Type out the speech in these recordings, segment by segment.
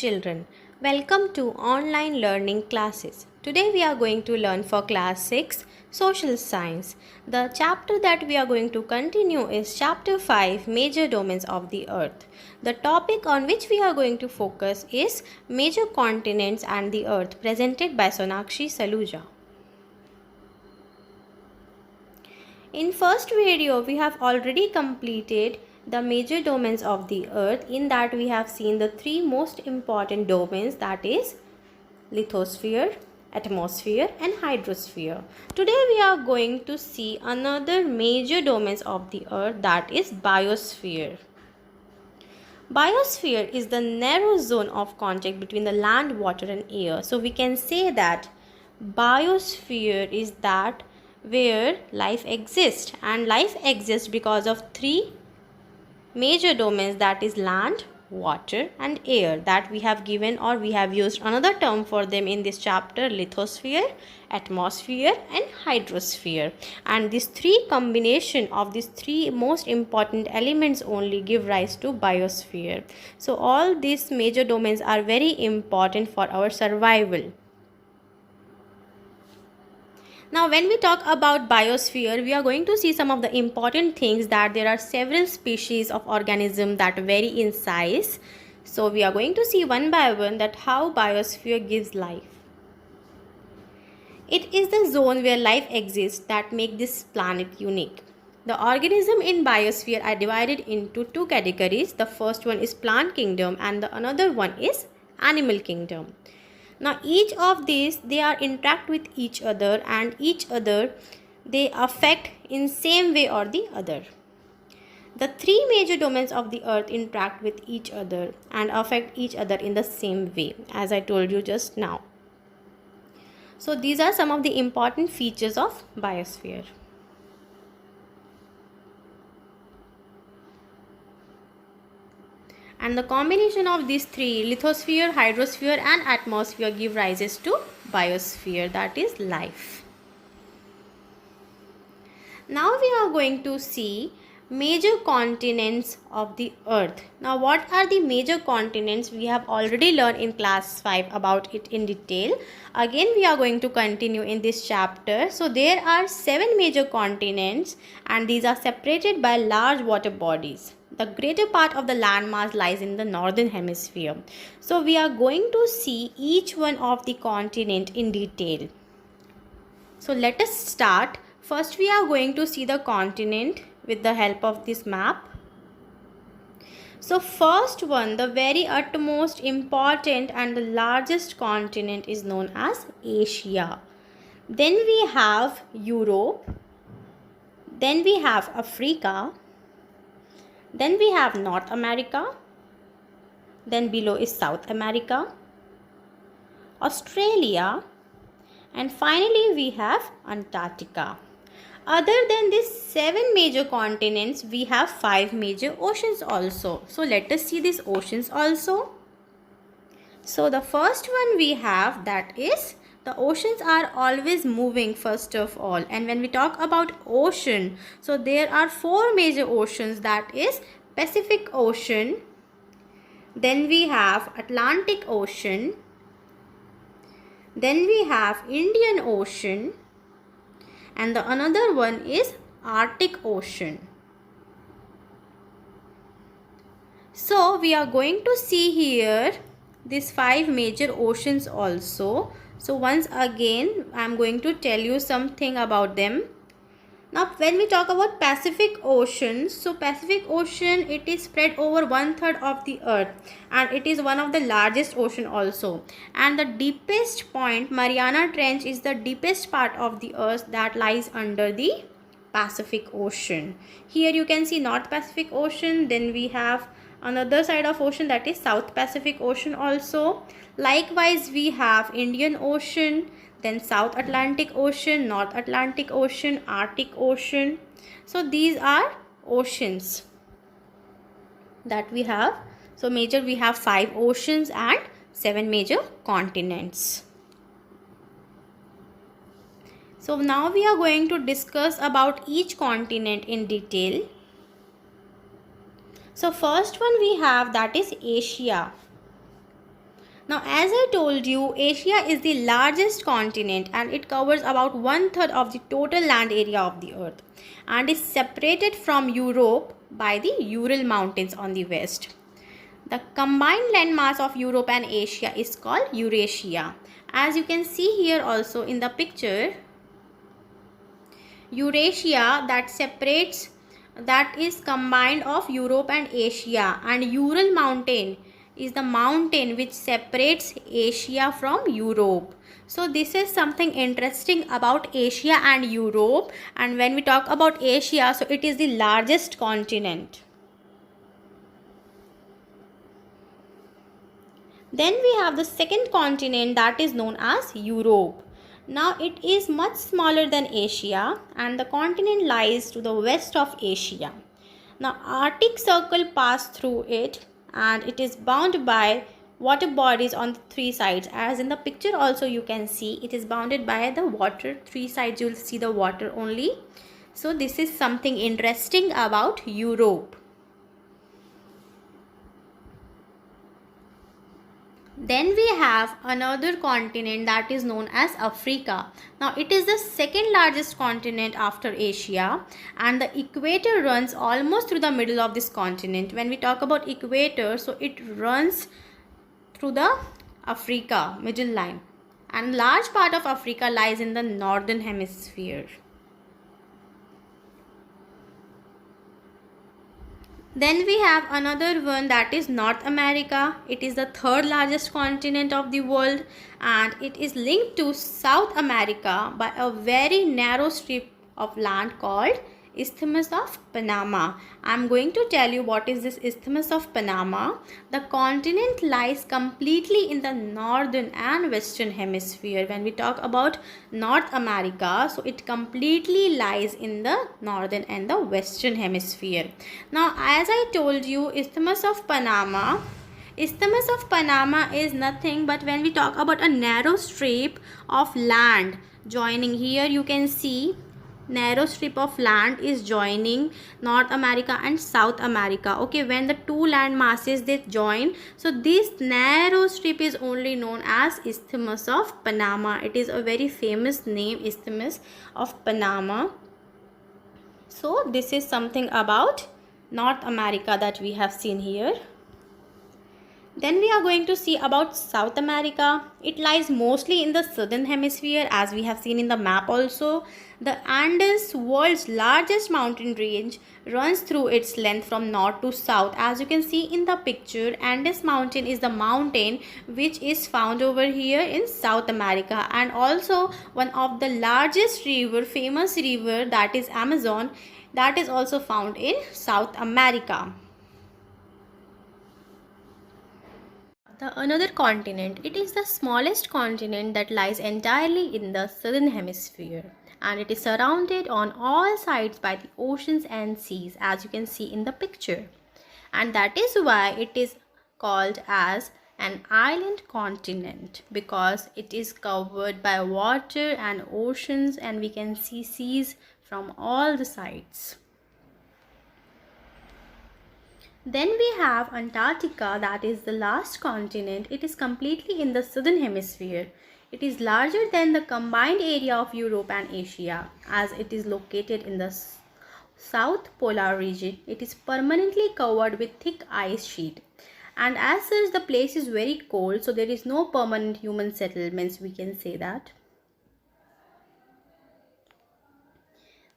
children. Welcome to online learning classes. Today we are going to learn for class 6 social science. The chapter that we are going to continue is chapter 5 major domains of the earth. The topic on which we are going to focus is major continents and the earth presented by Sonakshi Saluja. In first video we have already completed the major domains of the earth. In that we have seen the three most important domains, that is lithosphere, atmosphere and hydrosphere. Today we are going to see another major domains of the earth, that is biosphere. Biosphere is the narrow zone of contact between the land, water and air. So we can say that biosphere is that where life exists, and life exists because of three major domains, that is land, water and air, that we have given or we have used another term for them in this chapter: lithosphere, atmosphere and hydrosphere. And this three combination of these three most important elements only give rise to biosphere. So all these major domains are very important for our survival. Now when we talk about biosphere, we are going to see some of the important things, that there are several species of organisms that vary in size. So we are going to see one by one that how biosphere gives life. It is the zone where life exists that make this planet unique. The organisms in biosphere are divided into two categories. The first one is plant kingdom and the another one is animal kingdom. Now each of these, they are interact with each other, and each other they affect in same way or the other. The three major domains of the earth interact with each other and affect each other in the same way, as I told you just now. So these are some of the important features of biosphere. And the combination of these three, lithosphere, hydrosphere and atmosphere, give rises to biosphere, that is life. Now we are going to see major continents of the earth. Now what are the major continents? We have already learned in class 5 about it in detail. Again we are going to continue in this chapter. So there are 7 major continents, and these are separated by large water bodies. The greater part of the landmass lies in the northern hemisphere. So we are going to see each one of the continent in detail. So let us start. First we are going to see the continent with the help of this map. So first one, the very utmost important and the largest continent is known as Asia. Then we have Europe. Then we have Africa. Then we have North America. Then below is South America, Australia, and finally we have Antarctica. Other than these 7 major continents, we have 5 major oceans also. So let us see these oceans also. So the first one we have, that is, the oceans are always moving first of all. And when we talk about ocean, so there are 4 major oceans, that is Pacific Ocean. Then we have Atlantic Ocean. Then we have Indian Ocean. And the another one is Arctic Ocean. So we are going to see here these 5 major oceans also. So once again I am going to tell you something about them. Now when we talk about Pacific Ocean, so Pacific Ocean, it is spread over 1/3 of the earth, and it is one of the largest ocean also. And the deepest point, Mariana Trench, is the deepest part of the earth that lies under the Pacific Ocean. Here you can see North Pacific Ocean. Then we have another side of ocean, that is South Pacific Ocean also. Likewise we have Indian Ocean, then South Atlantic Ocean, North Atlantic Ocean, Arctic Ocean. So these are oceans that we have. So major, we have 5 oceans and 7 major continents. So now we are going to discuss about each continent in detail. So first one we have, that is Asia. Now, as I told you, Asia is the largest continent and it covers about 1/3 of the total land area of the earth and is separated from Europe by the Ural Mountains on the west. The combined landmass of Europe and Asia is called Eurasia. As you can see here also in the picture, Eurasia that is combined of Europe and Asia, and Ural mountain is the mountain which separates Asia from Europe. So this is something interesting about Asia and Europe, and when we talk about Asia, so it is the largest continent. Then we have the second continent that is known as Europe. Now it is much smaller than Asia and the continent lies to the west of Asia. Now Arctic Circle passed through it and it is bounded by water bodies on the three sides. As in the picture also you can see, it is bounded by the water. Three sides you will see the water only. So this is something interesting about Europe. Then we have another continent that is known as Africa. Now it is the second largest continent after Asia and the equator runs almost through the middle of this continent. When we talk about equator, so it runs through the Africa middle line, and large part of Africa lies in the northern hemisphere. Then we have another one that is North America. It is the third largest continent of the world and it is linked to South America by a very narrow strip of land called Isthmus of Panama. I am going to tell you what is this Isthmus of Panama. The continent lies completely in the northern and western hemisphere. When we talk about North America, so it completely lies in the northern and the western hemisphere. Now, as I told you, Isthmus of Panama is nothing but when we talk about a narrow strip of land joining, here you can see narrow strip of land is joining North America and South America. Okay, when the two land masses they join, so this narrow strip is only known as Isthmus of Panama. It is a very famous name, Isthmus of Panama. So this is something about North America that we have seen here. Then we are going to see about South America. It lies mostly in the southern hemisphere, as we have seen in the map also. The Andes, world's largest mountain range, runs through its length from north to south. As you can see in the picture, Andes mountain is the mountain which is found over here in South America, and also one of the largest river, famous river, that is Amazon, that is also found in South America. Another continent. It is the smallest continent that lies entirely in the southern hemisphere, and it is surrounded on all sides by the oceans and seas, as you can see in the picture, and that is why it is called as an island continent, because it is covered by water and oceans, and we can see seas from all the sides. Then we have Antarctica, that is the last continent. It is completely in the southern hemisphere. It is larger than the combined area of Europe and Asia, as it is located in the south polar region. It is permanently covered with thick ice sheet, and as such the place is very cold, so there is no permanent human settlements, we can say that.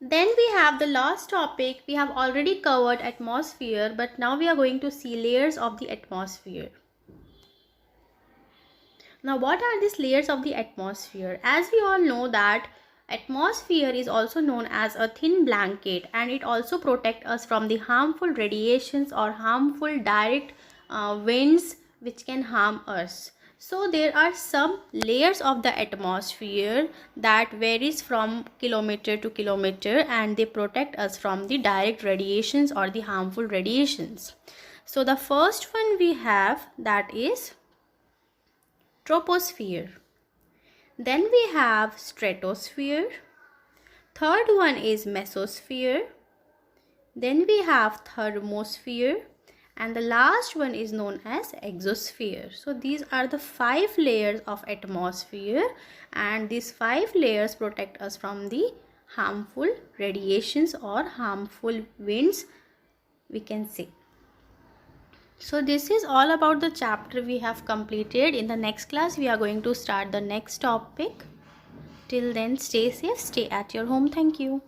Then we have the last topic. We have already covered atmosphere, but now we are going to see layers of the atmosphere. Now, what are these layers of the atmosphere? As we all know that atmosphere is also known as a thin blanket, and it also protects us from the harmful radiations or harmful direct winds which can harm us. So there are some layers of the atmosphere that varies from kilometer to kilometer, and they protect us from the direct radiations or the harmful radiations. So the first one we have, that is troposphere. Then we have stratosphere. Third one is mesosphere. Then we have thermosphere, and the last one is known as exosphere. So these are the 5 layers of atmosphere, and these 5 layers protect us from the harmful radiations or harmful winds, we can say. So this is all about the chapter we have completed. In the next class we are going to start the next topic. Till then, stay safe, stay at your home. Thank you.